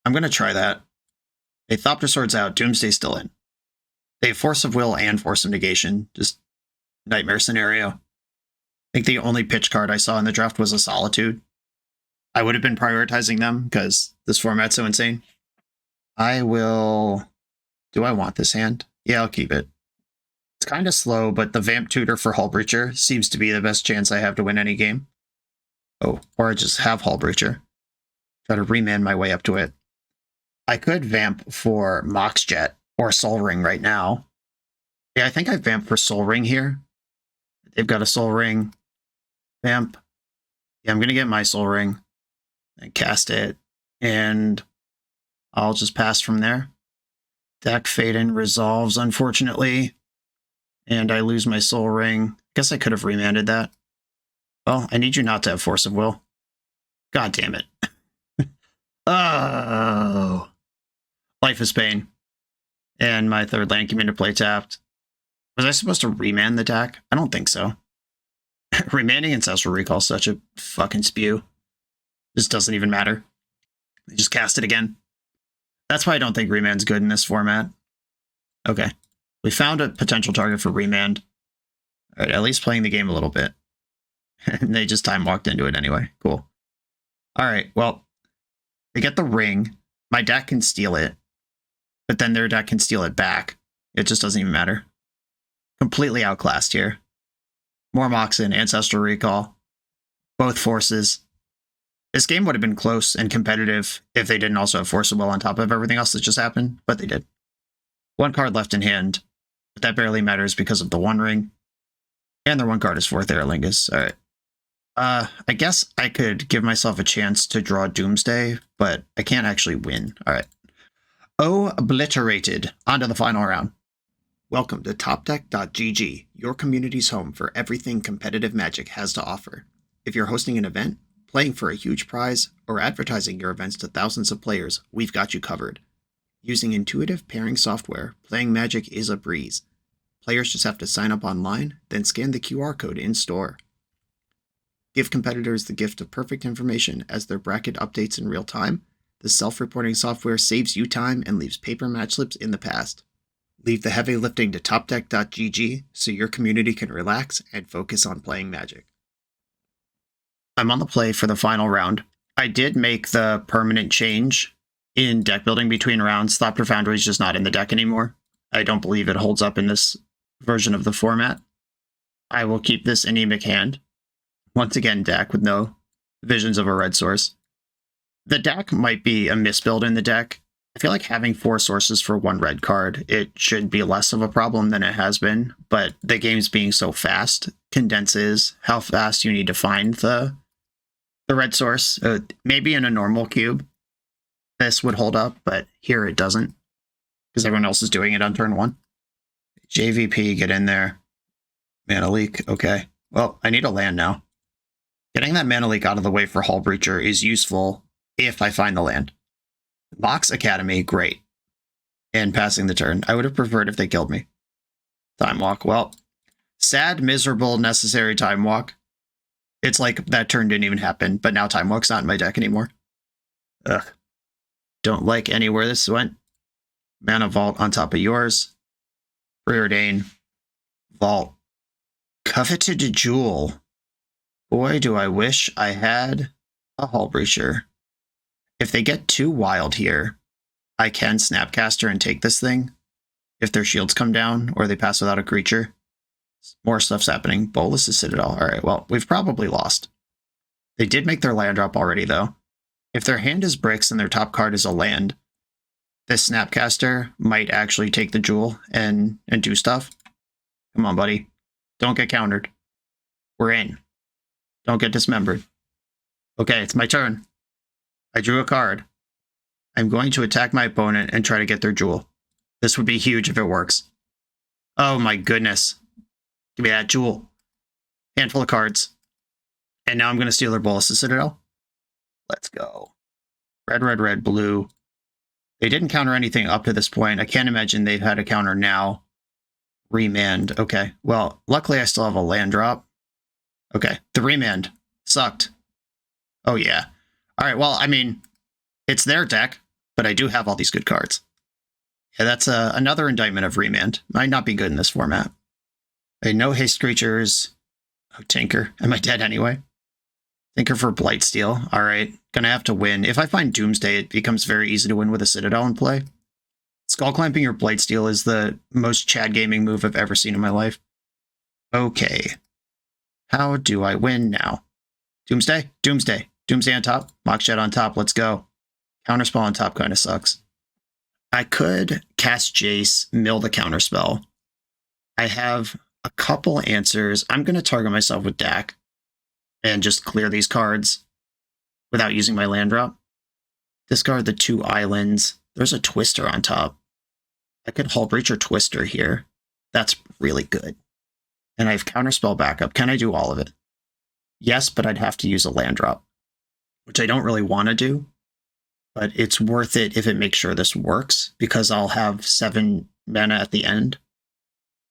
I'm going to try that. A Thopter Sword's out, Doomsday's still in. They have Force of Will and Force of Negation. Just nightmare scenario. I think the only pitch card I saw in the draft was a Solitude. I would have been prioritizing them because this format's so insane. I will... Do I want this hand? Yeah, I'll keep it. It's kind of slow, but the Vamp Tutor for Hull Breacher seems to be the best chance I have to win any game. Oh, or I just have Hull Breacher. Try to remand my way up to it. I could Vamp for Mox Jet or Soul Ring right now. Yeah, I think I Vamp for Soul Ring here. They've got a Soul Ring. Vamp. Yeah, I'm going to get my Soul Ring and cast it, and I'll just pass from there. Deck Faden resolves, unfortunately, and I lose my Soul Ring. Guess I could have remanded that. Well, I need you not to have Force of Will. God damn it. Oh. Life is Pain. And my third land came into play tapped. Was I supposed to remand the deck? I don't think so. Remanding Ancestral Recall is such a fucking spew. Just doesn't even matter. They just cast it again. That's why I don't think remand's good in this format. Okay. We found a potential target for remand. All right, at least playing the game a little bit. And they just time walked into it anyway. Cool. All right, well, they get the ring. My deck can steal it. But then their deck can steal it back. It just doesn't even matter. Completely outclassed here. More Moxen, Ancestral Recall. Both forces. This game would have been close and competitive if they didn't also have Force of Will on top of everything else that just happened, but they did. One card left in hand, but that barely matters because of the One Ring. And their one card is Fourth Aerlingus. All right. I guess I could give myself a chance to draw Doomsday, but I can't actually win. All right. Obliterated. On to the final round. Welcome to TopDeck.gg, your community's home for everything competitive Magic has to offer. If you're hosting an event, playing for a huge prize, or advertising your events to thousands of players, we've got you covered. Using intuitive pairing software, playing Magic is a breeze. Players just have to sign up online, then scan the QR code in-store. Give competitors the gift of perfect information as their bracket updates in real time. The self-reporting software saves you time and leaves paper match slips in the past. Leave the heavy lifting to TopDeck.gg so your community can relax and focus on playing Magic. I'm on the play for the final round. I did make the permanent change in deck building between rounds. Thopter Foundry is just not in the deck anymore. I don't believe it holds up in this version of the format. I will keep this anemic hand. once again, deck with no visions of a red source. The deck might be a misbuild in the deck. I feel like having 4 sources for 1 red card, it should be less of a problem than it has been, but the game's being so fast condenses how fast you need to find the red source. Maybe in a normal cube, this would hold up, but here it doesn't, because everyone else is doing it on turn 1. JVP, get in there. Mana leak, okay. Well, I need a land now. Getting that mana leak out of the way for Hull Breacher is useful if I find the land. Mox Academy, great. And passing the turn. I would have preferred if they killed me. Time Walk, well, sad, miserable, necessary Time Walk. It's like that turn didn't even happen, but now Time Walk's not in my deck anymore. Ugh. Don't like anywhere this went. Mana Vault on top of yours. Preordain. Vault. Coveted Jewel. Boy, do I wish I had a Hull Breacher. If they get too wild here, I can Snapcaster and take this thing. If their shields come down or they pass without a creature. More stuff's happening. Bolus's Citadel. All right, well, we've probably lost. They did make their land drop already, though. If their hand is bricks and their top card is a land, this Snapcaster might actually take the jewel and do stuff. Come on, buddy. Don't get countered. We're in. Don't get dismembered. Okay, it's my turn. I drew a card. I'm going to attack my opponent and try to get their jewel. This would be huge if it works. Oh my goodness. Give me that jewel. Handful of cards. And now I'm going to steal their Bolus's Citadel. Let's go. Red, red, red, blue. They didn't counter anything up to this point. I can't imagine they've had a counter now. Remand. Okay. Well, luckily I still have a land drop. Okay. The remand sucked. Oh, yeah. All right. Well, I mean, it's their deck, but I do have all these good cards. Yeah, that's another indictment of remand. Might not be good in this format. Okay, no haste creatures. Oh, Tinker. Am I dead anyway? Tinker for Blightsteel. All right. Gonna have to win. If I find Doomsday, it becomes very easy to win with a Citadel in play. Skull Clamping your Blightsteel is the most Chad gaming move I've ever seen in my life. Okay. How do I win now? Doomsday? Doomsday. Doomsday on top. Mox Shed on top. Let's go. Counterspell on top kind of sucks. I could cast Jace, mill the counterspell. I have a couple answers. I'm going to target myself with Dak and just clear these cards without using my land drop. Discard the 2 islands. There's a Twister on top. I could Hull Breacher Twister here. That's really good. And I have Counterspell backup. Can I do all of it? Yes, but I'd have to use a land drop, which I don't really want to do. But it's worth it if it makes sure this works, because I'll have 7 mana at the end.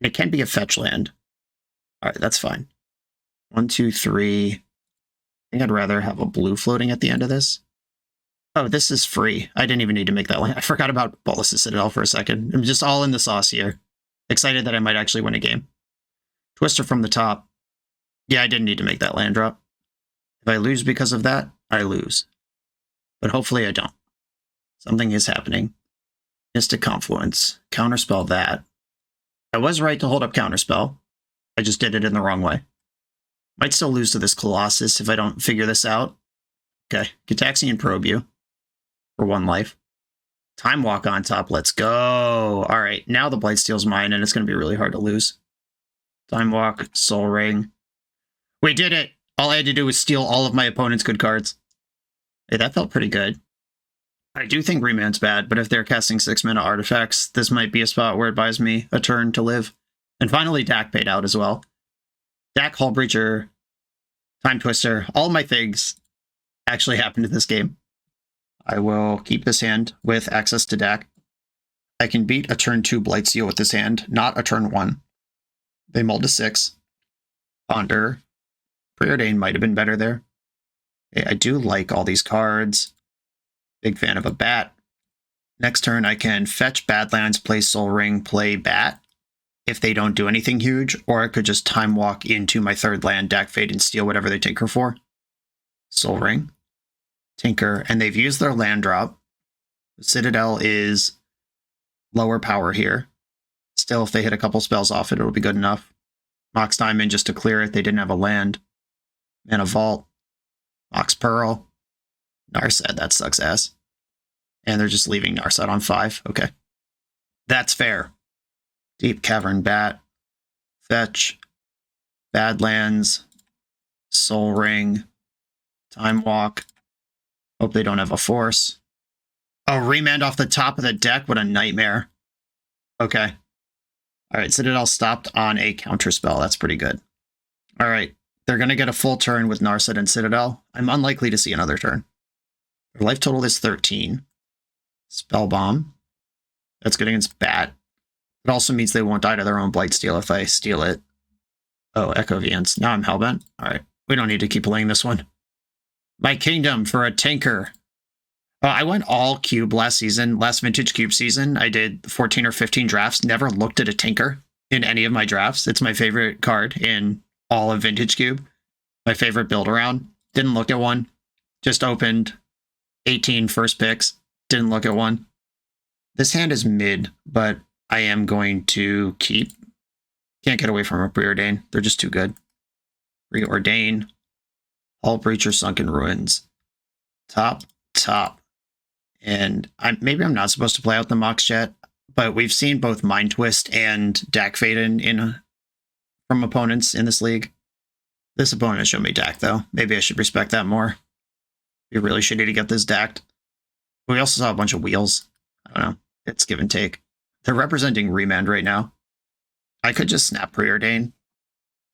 And it can be a fetch land. All right, that's fine. 1, 2, 3. I think I'd rather have a blue floating at the end of this. Oh, this is free. I didn't even need to make that land. I forgot about Bolus's Citadel for a second. I'm just all in the sauce here. Excited that I might actually win a game. Twister from the top. Yeah, I didn't need to make that land drop. If I lose because of that, I lose. But hopefully I don't. Something is happening. Mystic Confluence. Counterspell that. I was right to hold up Counterspell. I just did it in the wrong way. Might still lose to this Colossus if I don't figure this out. Okay, Gitaxian Probe you for 1 life. Time Walk on top, let's go. All right, now the Blightsteel's mine, and it's going to be really hard to lose. Time Walk, Soul Ring. We did it! All I had to do was steal all of my opponent's good cards. Hey, that felt pretty good. I do think Remand's bad, but if they're casting 6 mana artifacts, this might be a spot where it buys me a turn to live. And finally, Dak paid out as well. Dak, Hull Breacher, Time Twister, all my things actually happened in this game. I will keep this hand with access to Dak. I can beat a turn 2 Blightsteel with this hand, not a turn 1. They mulled to 6. Ponder. Preordain might have been better there. Okay, I do like all these cards. Big fan of a bat. Next turn, I can fetch Badlands, play Soul Ring, play Bat if they don't do anything huge, or I could just Time Walk into my 3rd land, Dak Fade, and steal whatever they tinker for. Soul Ring, Tinker, and they've used their land drop. Citadel is lower power here. Still, if they hit a couple spells off it, it'll be good enough. Mox Diamond just to clear it. They didn't have a land. Mana Vault, Mox Pearl, Narset, that sucks ass. And they're just leaving Narset on 5. Okay. That's fair. Deep Cavern Bat, Fetch, Badlands, Soul Ring, Time Walk. Hope they don't have a Force. Oh, Remand off the top of the deck? What a nightmare. Okay. Alright, Citadel stopped on a counterspell. That's pretty good. Alright, they're going to get a full turn with Narset and Citadel. I'm unlikely to see another turn. Their life total is 13. Spell Bomb. That's good against Bat. It also means they won't die to their own Blightsteel if I steal it. Oh, Echo Viance. Now I'm Hellbent. Alright, we don't need to keep playing this one. My Kingdom for a Tinker. I went all Cube last season, last Vintage Cube season. I did 14 or 15 drafts, never looked at a Tinker in any of my drafts. It's my favorite card in all of Vintage Cube. My favorite build around. Didn't look at one. Just opened 18 first picks. Didn't look at one. This hand is mid, but I am going to keep. Can't get away from a Preordain. They're just too good. Preordain. Hull Breacher, Sunken Ruins. Top. And maybe I'm not supposed to play out the Mox Jet, but we've seen both Mind Twist and Dak Faden from opponents in this league. This opponent has shown me Dak, though. Maybe I should respect that more. Be really shitty to get this Dacked. We also saw a bunch of wheels. I don't know. It's give and take. They're representing Remand right now. I could just snap Preordain,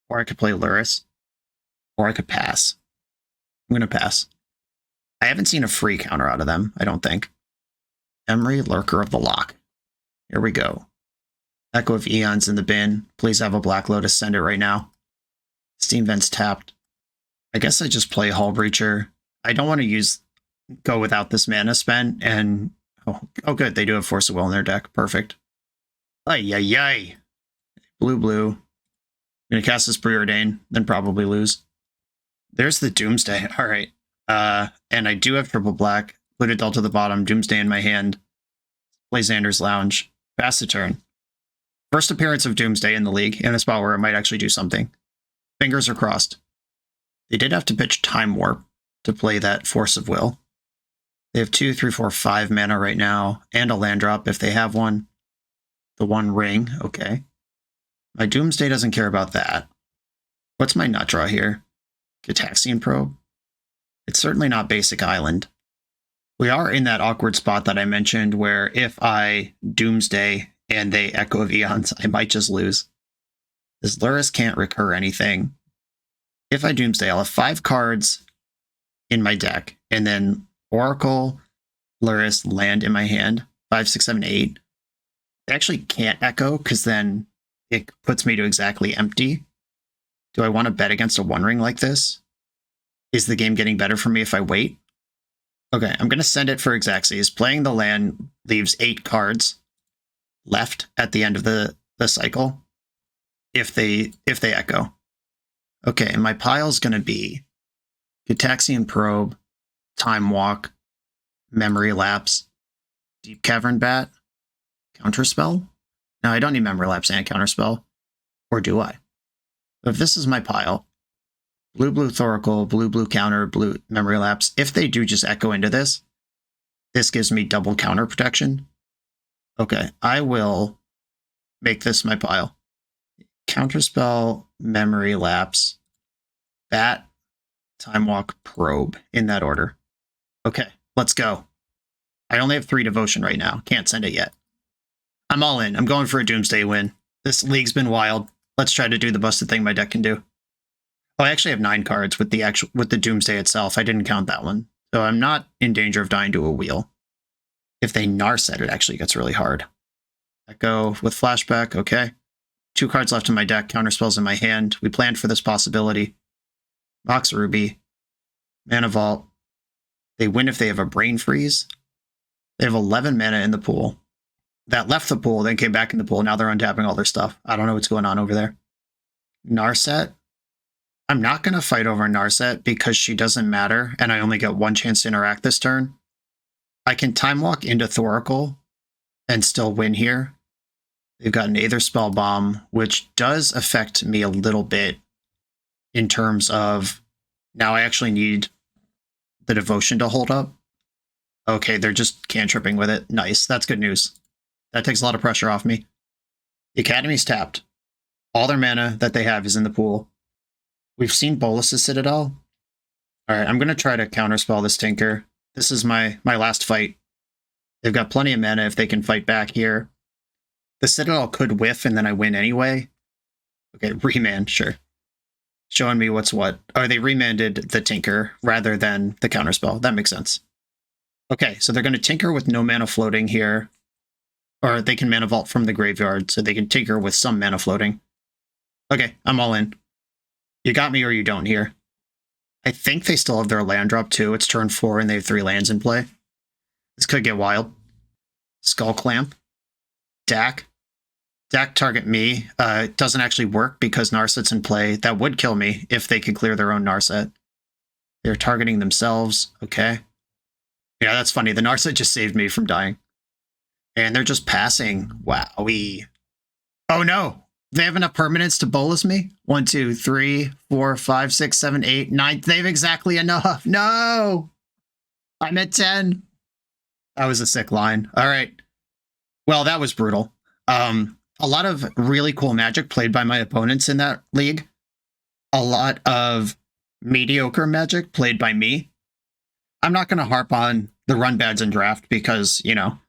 or I could play Luris, or I could pass. I'm going to pass. I haven't seen a free counter out of them, I don't think. Emery, Lurker of the Lock. Here we go. Echo of Eons in the bin. Please have a Black Lotus, send it right now. Steam Vents tapped. I guess I just play Hull Breacher. I don't want to go without this mana spent, and oh good, they do have Force of Will in their deck. Perfect. Ay. Blue. I'm gonna cast this Preordain, then probably lose. There's the Doomsday. Alright. And I do have triple black. Polluted Delta to the bottom. Doomsday in my hand. Play Xander's Lounge. Pass the turn. First appearance of Doomsday in the league, in a spot where it might actually do something. Fingers are crossed. They did have to pitch Time Warp to play that Force of Will. They have 2, 3, 4, 5 mana right now, and a land drop if they have one. The one ring, okay. My Doomsday doesn't care about that. What's my nut draw here? Gitaxian Probe? It's certainly not Basic Island. We are in that awkward spot that I mentioned where if I Doomsday and they Echo of Eons, I might just lose. This Luris can't recur anything. If I Doomsday, I'll have 5 cards in my deck, and then Oracle, Luris, land in my hand. 5, 6, 7, 8. I actually can't Echo, because then it puts me to exactly empty. Do I want to bet against a One Ring like this? Is the game getting better for me if I wait? Okay, I'm going to send it for Xaxes. Playing the land leaves 8 cards left at the end of the cycle if they Echo. Okay, and my pile's going to be Gitaxian Probe, Time Walk, Memory Lapse, Deep Cavern Bat, Counterspell. Now, I don't need Memory Lapse and Counterspell, or do I? If this is my pile, blue Thoracle, blue counter, blue Memory Lapse. If they do just Echo into this gives me double counter protection. Okay, I will make this my pile. Counterspell, Memory Lapse, Bat, Time Walk, Probe, in that order. Okay, let's go. I only have 3 Devotion right now. Can't send it yet. I'm all in. I'm going for a Doomsday win. This league's been wild. Let's try to do the busted thing my deck can do. Oh, I actually have 9 cards with the Doomsday itself. I didn't count that one. So I'm not in danger of dying to a wheel. If they Narset, it actually gets really hard. Echo with Flashback, okay. 2 cards left in my deck, counterspells in my hand. We planned for this possibility. Mox Ruby, Mana Vault. They win if they have a Brain Freeze. They have 11 mana in the pool. That left the pool, then came back in the pool. Now they're untapping all their stuff. I don't know what's going on over there. Narset. I'm not going to fight over Narset because she doesn't matter, and I only get 1 chance to interact this turn. I can Time Walk into Thoracle and still win here. They've got an Aether Spell Bomb, which does affect me a little bit in terms of Now I actually need the devotion to hold up. Okay, they're just cantripping with it. Nice. That's good news. That takes a lot of pressure off me. The Academy's tapped. All their mana that they have is in the pool. We've seen Bolus's Citadel. Alright, I'm going to try to counterspell this Tinker. This is my last fight. They've got plenty of mana if they can fight back here. The Citadel could whiff and then I win anyway. Okay, remand, sure. Showing me what's what. Oh, they remanded the Tinker rather than the counterspell. That makes sense. Okay, so they're going to Tinker with no mana floating here. Or they can mana vault from the graveyard, so they can Tinker with some mana floating. Okay, I'm all in. You got me or you don't here. I think they still have their land drop too. It's turn 4 and they have 3 lands in play. This could get wild. Skull Clamp. Dack. Dack target me. It doesn't actually work because Narset's in play. That would kill me if they could clear their own Narset. They're targeting themselves. Okay. Yeah, that's funny. The Narset just saved me from dying. And they're just passing. Wowee. Oh no! They have enough permanents to bolus me? 1, 2, 3, 4, 5, 6, 7, 8, 9. They have exactly enough. No! I'm at 10. That was a sick line. All right. Well, that was brutal. A lot of really cool Magic played by my opponents in that league. A lot of mediocre Magic played by me. I'm not going to harp on the run bads in draft because, you know,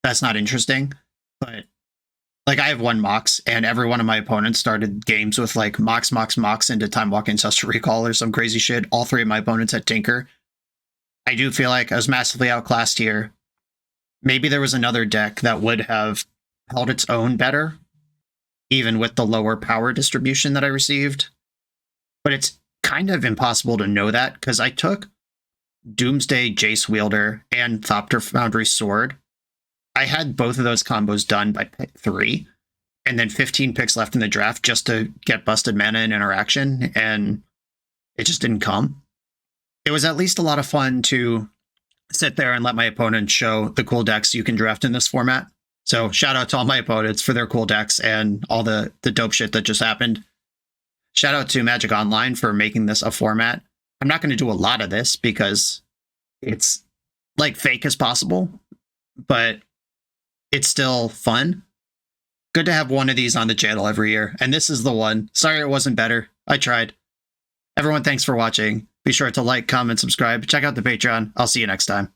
that's not interesting. But, like, I have 1 Mox, and every one of my opponents started games with, like, Mox into Time Walk Ancestral Recall or some crazy shit. All 3 of my opponents had Tinker. I do feel like I was massively outclassed here. Maybe there was another deck that would have held its own better, even with the lower power distribution that I received. But it's kind of impossible to know that, because I took Doomsday Jace Wielder and Thopter Foundry Sword. I had both of those combos done by pick 3, and then 15 picks left in the draft just to get busted mana and interaction, and it just didn't come. It was at least a lot of fun to sit there and let my opponents show the cool decks you can draft in this format. So shout out to all my opponents for their cool decks and all the dope shit that just happened. Shout out to Magic Online for making this a format. I'm not going to do a lot of this because it's like fake as possible, but it's still fun. Good to have one of these on the channel every year. And this is the one. Sorry it wasn't better. I tried. Everyone, thanks for watching. Be sure to like, comment, subscribe. Check out the Patreon. I'll see you next time.